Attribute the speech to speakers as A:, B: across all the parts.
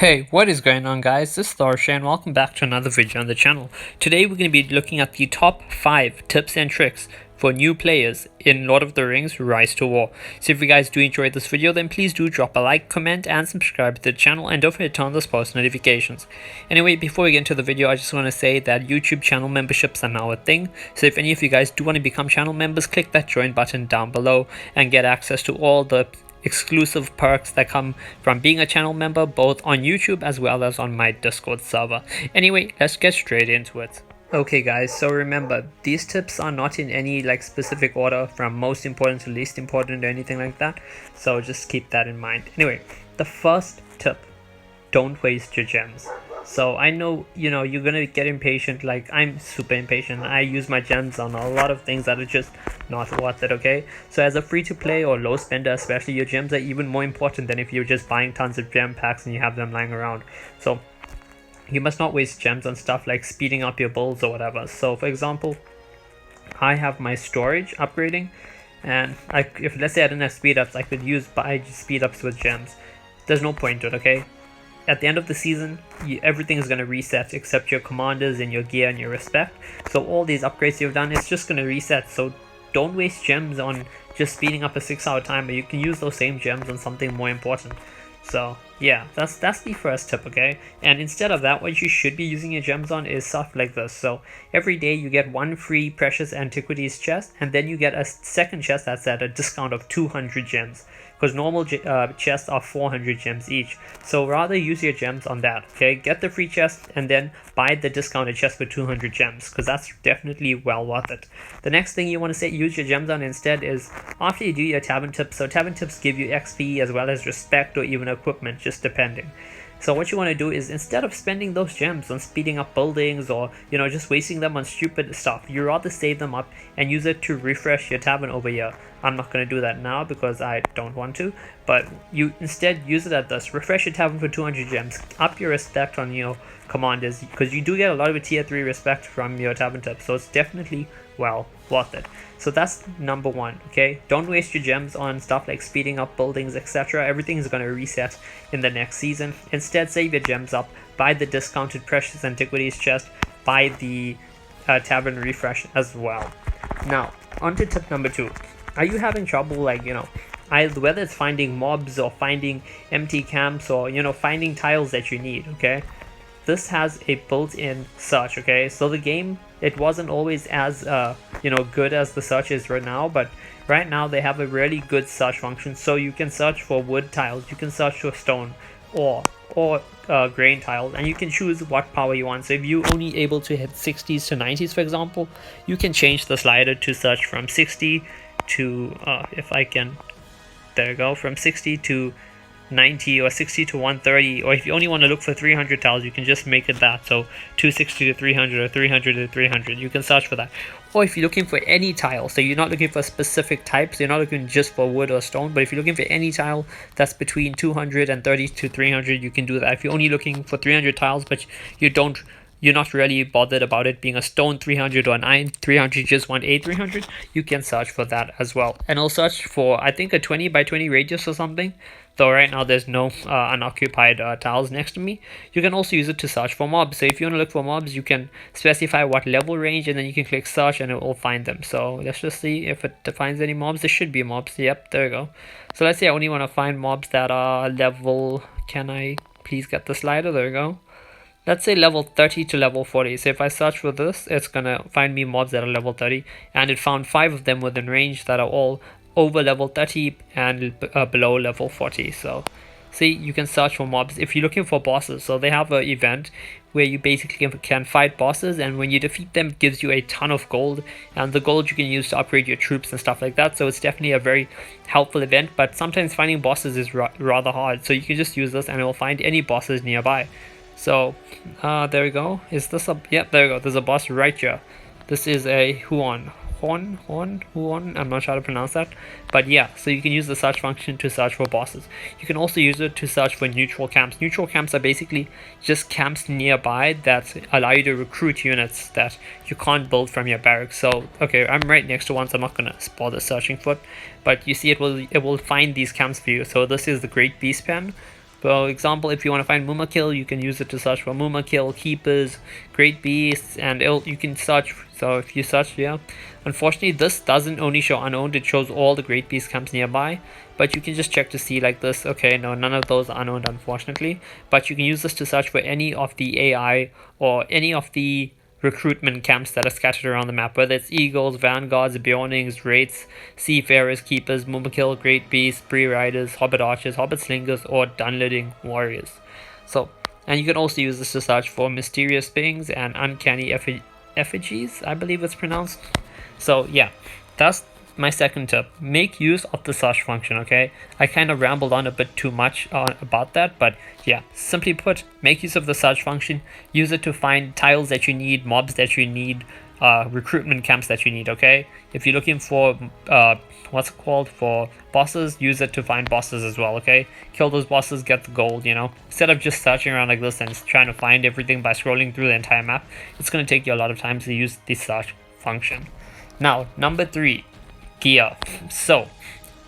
A: Hey, what is going on guys? This is Tharshey and welcome back to another video on the channel. Today we're going to be looking at the top 5 tips and tricks for new players in Lord of the Rings Rise to War. So if you guys do enjoy this video, then please do drop a like, comment and subscribe to the channel, and don't forget to turn on those post notifications. Anyway, before we get into the video, I just want to say that YouTube channel memberships are now a thing. So if any of you guys do want to become channel members, click that join button down below and get access to all the exclusive perks that come from being a channel member, both on YouTube as well as on my Discord server. Anyway, let's get straight into it. Okay guys, so remember, these tips are not in any specific order from most important to least important or anything like that, so just keep that in mind. Anyway, the first tip: don't waste your gems. So I know, you're gonna get impatient. Like, I'm super impatient. I use my gems on a lot of things that are just not worth it. Okay, so as a free-to-play or low spender especially, your gems are even more important than if you're just buying tons of gem packs and you have them lying around. So you must not waste gems on stuff like speeding up your builds or whatever. So for example, I have my storage upgrading, and if let's say I didn't have speed ups, I could buy speed ups with gems. There's no point to it. Okay, at the end of the season, everything is going to reset except your commanders and your gear and your respect. So all these upgrades you've done, it's just going to reset. So don't waste gems on just speeding up a 6-hour timer. You can use those same gems on something more important. So yeah, that's the first tip. Okay, and instead of that, what you should be using your gems on is stuff like this. So every day you get one free precious antiquities chest, and then you get a second chest that's at a discount of 200 gems, because normal chests are 400 gems each. So rather use your gems on that. Okay, get the free chest and then buy the discounted chest for 200 gems, because that's definitely well worth it. The next thing you want to use your gems on instead is after you do your tavern tips. So tavern tips give you XP as well as respect or even equipment, just depending. So what you want to do is, instead of spending those gems on speeding up buildings or just wasting them on stupid stuff, you rather save them up and use it to refresh your tavern over here. I'm not going to do that now because I don't want to, but you instead use it at this: refresh your tavern for 200 gems, up your respect on commanders, because you do get a lot of tier 3 respect from your tavern tips, so it's definitely well worth it. So that's number 1. Okay, don't waste your gems on stuff like speeding up buildings, etc. Everything is going to reset in the next season. Instead, save your gems up, buy the discounted precious antiquities chest, buy the tavern refresh as well. Now on to tip number 2. Are you having trouble, whether it's finding mobs or finding empty camps or finding tiles that you need? Okay, this has a built-in search. Okay, so the game, it wasn't always as good as the search is right now, but right now they have a really good search function. So you can search for wood tiles, you can search for stone or grain tiles, and you can choose what power you want. So if you're only able to hit 60s to 90s, for example, you can change the slider to search from 60 to from 60 to 90 or 60 to 130, or if you only want to look for 300 tiles, you can just make it that. So 260 to 300 or 300 to 300, you can search for that. Or if you're looking for any tile, so you're not looking for specific types, you're not looking just for wood or stone, but if you're looking for any tile that's between 230 to 300, you can do that. If you're only looking for 300 tiles but you're not really bothered about it being a stone 300 or an iron 300, you just want a 300, you can search for that as well. And I'll search for, I think, a 20 by 20 radius or something, though right now there's no unoccupied tiles next to me. You can also use it to search for mobs. So if you want to look for mobs, you can specify what level range, and then you can click search and it will find them. So let's just see if it defines any mobs. There should be mobs. Yep, there we go. So let's say I only want to find mobs that are level, can I please get the slider? There we go. Let's say level 30 to level 40. So if I search for this, it's gonna find me mobs that are level 30, and it found 5 of them within range that are all over level 30 and below level 40. So see, you can search for mobs if you're looking for bosses. So they have an event where you basically can fight bosses, and when you defeat them, it gives you a ton of gold, and the gold you can use to upgrade your troops and stuff like that. So it's definitely a very helpful event, but sometimes finding bosses is rather hard. So you can just use this and it will find any bosses nearby. So there we go. Is this a, yep, there we go. There's a boss right here. This is a Huon. I'm not sure how to pronounce that, but yeah, so you can use the search function to search for bosses. You can also use it to search for neutral camps. Neutral camps are basically just camps nearby that allow you to recruit units that you can't build from your barracks. So okay, I'm right next to one, so I'm not gonna bother searching for it, but you see it will find these camps for you. So this is the Great Beast Pen. For example, if you want to find Mumakil, you can use it to search for Mumakil, Keepers, Great Beasts, and you can search. So if you search, yeah. Unfortunately, this doesn't only show unowned, it shows all the Great Beast camps nearby. But you can just check to see like this. Okay, no, none of those are unowned, unfortunately. But you can use this to search for any of the AI or any of the recruitment camps that are scattered around the map, whether it's Eagles, Vanguards, Bjornings, Wraiths, Seafarers, Keepers, Mumakil, Great Beasts, Bree Riders, Hobbit Archers, Hobbit Slingers, or Dunleading Warriors. So, and you can also use this to search for mysterious things and uncanny effigies, I believe it's pronounced. So yeah, that's my second tip. Make use of the search function, okay? I kind of rambled on a bit too much about that, but yeah, simply put, make use of the search function. Use it to find tiles that you need, mobs that you need, recruitment camps that you need, okay? If you're looking for for bosses, use it to find bosses as well, okay? Kill those bosses, get the gold, you know? Instead of just searching around like this and trying to find everything by scrolling through the entire map, it's going to take you a lot of time to use the search function. Now, number 3, gear. So,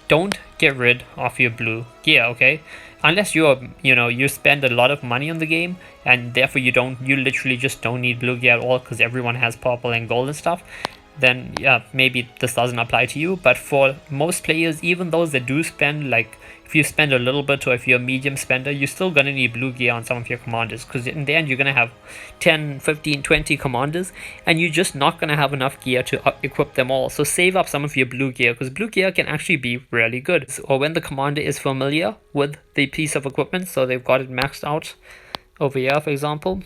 A: don't get rid of your blue gear, okay? Unless you spend a lot of money on the game and therefore you literally just don't need blue gear at all because everyone has purple and gold and stuff, then yeah, maybe this doesn't apply to you. But for most players, even those that do spend, like if you spend a little bit or if you're a medium spender, you're still gonna need blue gear on some of your commanders, because in the end you're gonna have 10, 15, 20 commanders and you're just not gonna have enough gear to equip them all. So save up some of your blue gear, because blue gear can actually be really good. Or when the commander is familiar with the piece of equipment, so they've got it maxed out over here, for example,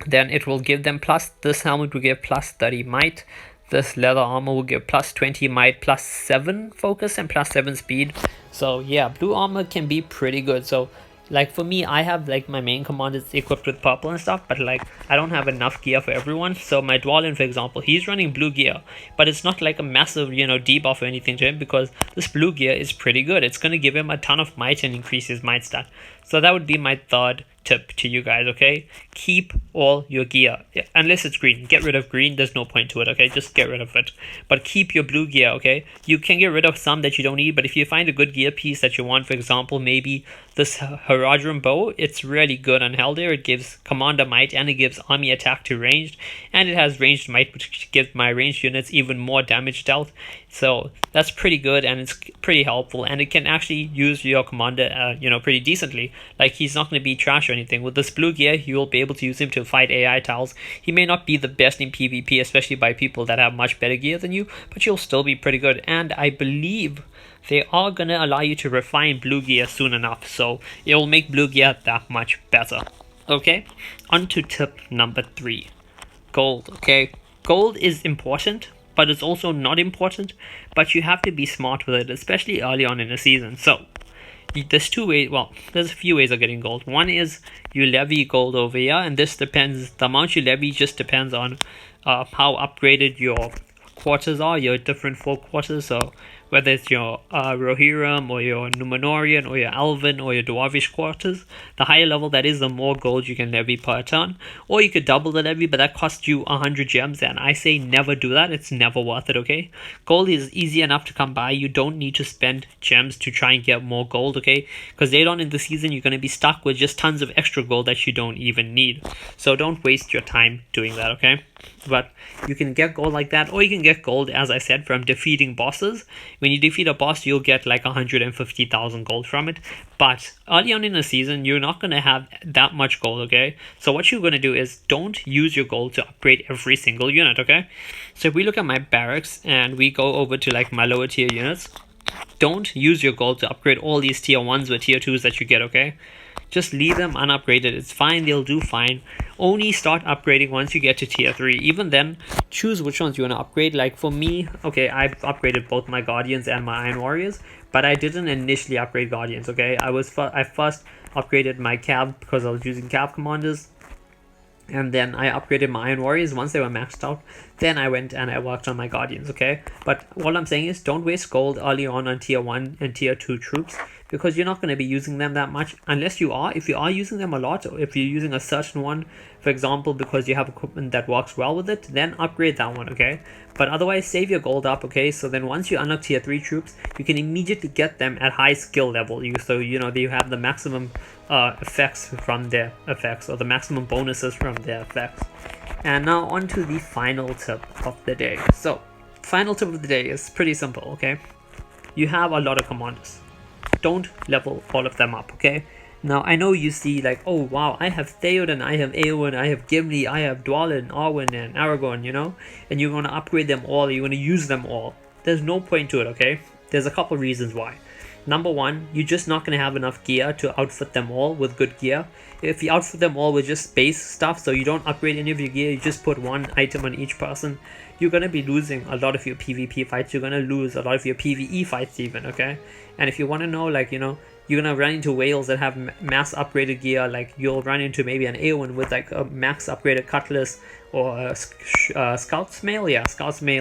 A: then it will give them this helmet will give plus 30 might. This leather armor will give plus 20 might, plus 7 focus, and plus 7 speed. So yeah, blue armor can be pretty good. So like for me, I have like my main commander is equipped with purple and stuff, but like I don't have enough gear for everyone. So my Dwalin, for example, he's running blue gear, but it's not like a massive, debuff or anything to him, because this blue gear is pretty good. It's going to give him a ton of might and increase his might stat. So that would be my third tip to you guys, okay? Keep all your gear, unless it's green. Get rid of green, there's no point to it, okay? Just get rid of it. But keep your blue gear, okay? You can get rid of some that you don't need, but if you find a good gear piece that you want, for example, maybe this Haradrim bow, it's really good on Heldir. It gives commander might and it gives army attack to ranged, and it has ranged might, which gives my ranged units even more damage dealt. So that's pretty good and it's pretty helpful, and it can actually use your commander pretty decently. Like he's not going to be trash or anything. With this blue gear, you will be able to use him to fight AI tiles. He may not be the best in PvP, especially by people that have much better gear than you, but you'll still be pretty good. And I believe they are going to allow you to refine blue gear soon enough, so it will make blue gear that much better. Okay, on to tip number 3, gold. Okay, gold is important, but it's also not important, but you have to be smart with it, especially early on in the season. So there's two ways, there's a few ways of getting gold. One is you levy gold over here, and this depends, the amount you levy just depends on how upgraded your quarters are, your different 4 quarters. So whether it's your Rohirrim or your Numenorian or your Elven or your Dwarvish quarters, the higher level that is, the more gold you can levy per turn. Or you could double the levy, but that costs you 100 gems, and I say never do that. It's never worth it, okay? Gold is easy enough to come by. You don't need to spend gems to try and get more gold, okay? Because later on in the season, you're going to be stuck with just tons of extra gold that you don't even need. So don't waste your time doing that, okay? But you can get gold like that, or you can get gold, as I said, from defeating bosses. When you defeat a boss, you'll get like 150,000 gold from it. But early on in the season, you're not going to have that much gold, okay? So what you're going to do is don't use your gold to upgrade every single unit, okay? So if we look at my barracks and we go over to like my lower tier units, don't use your gold to upgrade all these tier 1s or tier 2s that you get, okay? Just leave them unupgraded. It's fine, they'll do fine. Only start upgrading once you get to tier 3. Even then, choose which ones you want to upgrade. Like for me, okay, I've upgraded both my Guardians and my Iron Warriors, but I didn't initially upgrade Guardians, okay? I first upgraded my Cav because I was using Cav commanders, and then I upgraded my Iron Warriors once they were maxed out. Then I went and I worked on my Guardians, okay? But what I'm saying is don't waste gold early on tier 1 and tier 2 troops, because you're not going to be using them that much unless you are. If you are using them a lot, or if you're using a certain one, for example, because you have equipment that works well with it, then upgrade that one, okay? But otherwise, save your gold up, okay? So then once you unlock tier 3 troops, you can immediately get them at high skill level. So, you know, you have the maximum effects from their effects, or the maximum bonuses from their effects. And now on to the final tip of the day. So, final tip of the day is pretty simple, okay? You have a lot of commanders. Don't level all of them up, okay? Now, I know you see like, oh wow, I have Theoden, I have Eowyn, I have Gimli, I have Dwalin, Arwen, and Aragorn, you know? And you want to upgrade them all, you want to use them all. There's no point to it, okay? There's a couple reasons why. Number one, you're just not going to have enough gear to outfit them all with good gear. If you outfit them all with just base stuff, so you don't upgrade any of your gear, you just put one item on each person, you're going to be losing a lot of your PvP fights, you're going to lose a lot of your PvE fights even, okay? And if you want to know, like, you know, you're going to run into whales that have mass upgraded gear, like you'll run into maybe an Eowyn with like a max upgraded cutlass, or a Scout's Mail,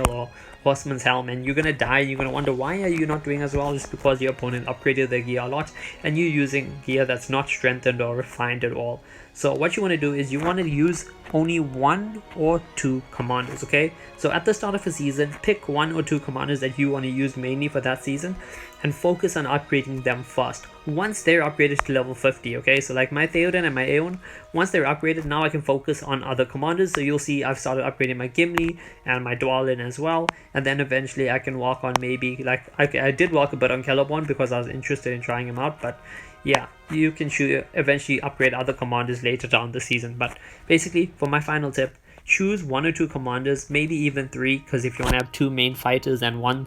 A: or Horseman's Helm, and you're gonna die. You're gonna wonder, why are you not doing as well? Just because your opponent upgraded their gear a lot and you're using gear that's not strengthened or refined at all. So what you want to do is you want to use only 1 or 2 commanders, okay? So at the start of a season, pick 1 or 2 commanders that you want to use mainly for that season and focus on upgrading them first. Once they're upgraded to level 50, okay? So like my Theoden and my Eowyn, once they're upgraded, now I can focus on other commanders. So you'll see I've started upgrading my Gimli and my Dwalin as well. And then eventually I can walk on maybe, like, I did walk a bit on Celeborn because I was interested in trying him out, but yeah, you can eventually upgrade other commanders later down the season. But basically, for my final tip, choose 1 or 2 commanders, maybe even 3, because if you want to have 2 main fighters and 1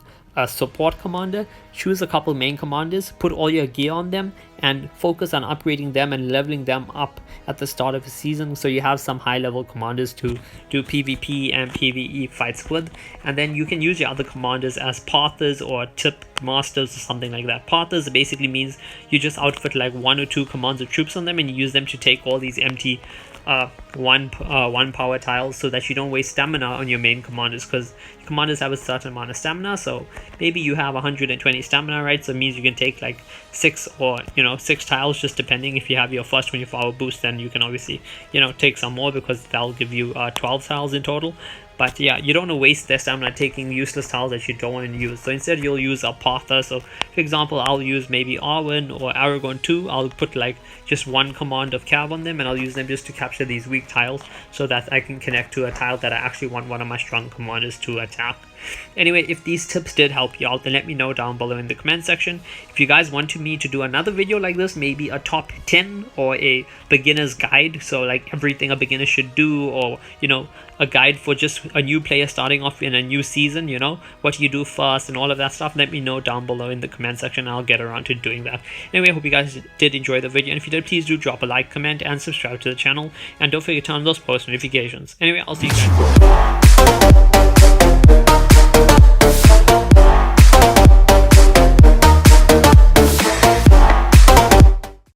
A: support commander, choose a couple main commanders, put all your gear on them, and focus on upgrading them and leveling them up at the start of the season, so you have some high level commanders to do PvP and PvE fights with. And then you can use your other commanders as pathers or tip masters or something like that. Pathers basically means you just outfit like 1 or 2 commands of troops on them and you use them to take all these empty one power tiles, so that you don't waste stamina on your main commanders, because commanders have a certain amount of stamina. So maybe you have 120 stamina, right? So it means you can take like 6 or 6 tiles, just depending. If you have your first 24-hour boost, then you can obviously take some more, because that'll give you 12 tiles in total. But yeah, you don't want to waste their stamina taking useless tiles that you don't want to use. So instead you'll use a Parther. So for example, I'll use maybe Arwen or Aragorn 2. I'll put like just 1 command of Cav on them, and I'll use them just to capture these weak tiles, so that I can connect to a tile that I actually want one of my strong commanders to attack. Anyway, if these tips did help you out, then let me know down below in the comment section. If you guys want me to do another video like this, maybe a top 10 or a beginner's guide, so like everything a beginner should do, or a guide for just a new player starting off in a new season, what you do first and all of that stuff, let me know down below in the comment section. I'll get around to doing that. Anyway, I hope you guys did enjoy the video, and if you did, please do drop a like, comment, and subscribe to the channel, and don't forget to turn on those post notifications. Anyway, I'll see you guys.